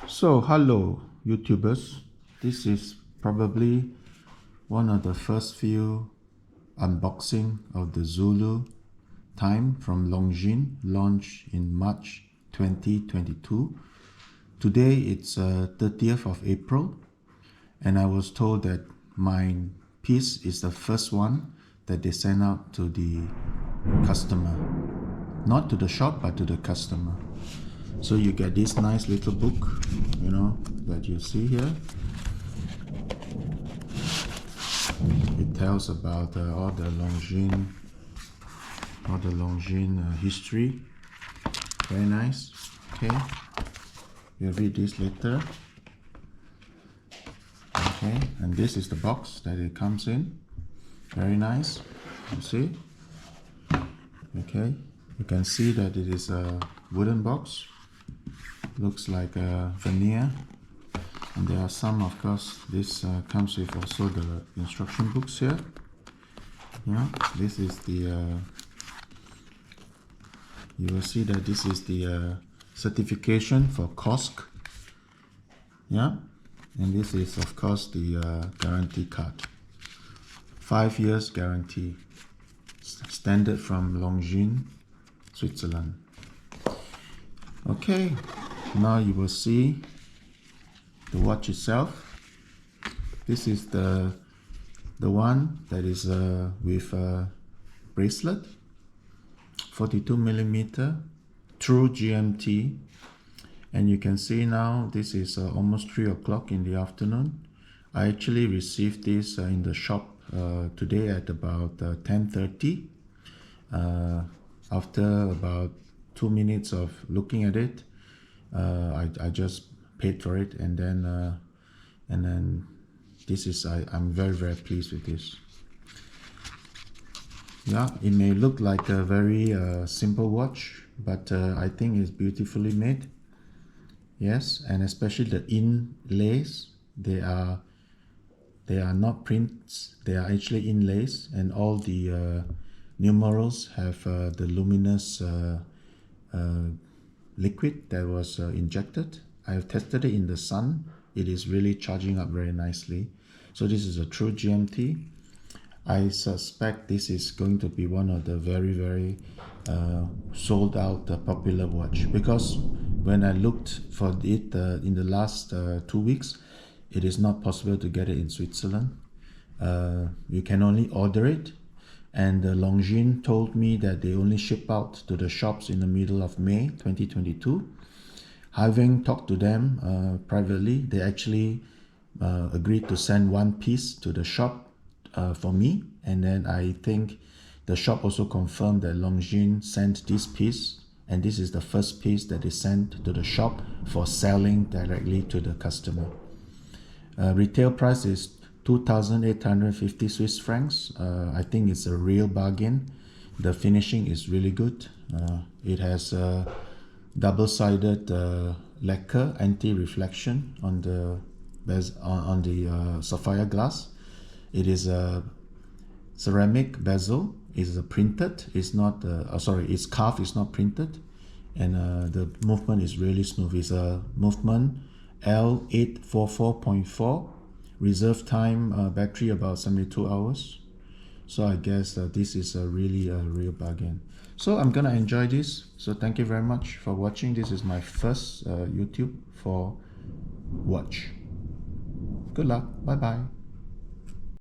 So hello YouTubers, this is probably one of the first few unboxing of the Zulu Time from Longines, launched in March 2022. Today it's 30th of April, and I was told that my piece is the first one that they send out to the customer, not to the shop but to the customer. So you get this nice little book, that you see here. It tells about all the Longines history. Very nice. Okay, you'll read this later. Okay, and this is the box that it comes in. Very nice. You see? Okay, you can see that it is a wooden box. Looks like a veneer, and there are some, of course, this comes with also the instruction books here. Yeah, this is the you will see that this is the certification for COSC. Yeah, and this is of course the guarantee card, 5 years guarantee, standard from Longines, Switzerland. Okay, now you will see the watch itself. This is the one that is with a bracelet, 42mm, true GMT, and you can see now this is almost 3 o'clock in the afternoon. I actually received this in the shop today at about 10:30. After about 2 minutes of looking at it, I just paid for it, and then this is I'm very pleased with this. Yeah, it may look like a very simple watch, but I think it's beautifully made. Yes, and especially the inlays, they are not prints, they are actually inlays, and all the numerals have the luminous liquid that was injected. I have tested it in the sun. It is really charging up very nicely. So this is a true GMT. I suspect this is going to be one of the very sold out popular watch, because when I looked for it in the last 2 weeks, it is not possible to get it in Switzerland. You can only order it, and Longines told me that they only ship out to the shops in the middle of May 2022. Having talked to them privately, they actually agreed to send one piece to the shop for me, and then I think the shop also confirmed that Longines sent this piece, and this is the first piece that they sent to the shop for selling directly to the customer. Retail price is 2,850 Swiss francs. I think it's a real bargain. The finishing is really good. It has double-sided lacquer anti-reflection on the sapphire glass. It is a ceramic bezel. It's printed. It's not. It's carved. It's not printed, and the movement is really smooth. It's a movement L844.4. Reserve time battery about 72 hours. So I guess this is really a real bargain. So I'm gonna enjoy this. So thank you very much for watching. This is my first YouTube for watch. Good luck. Bye bye.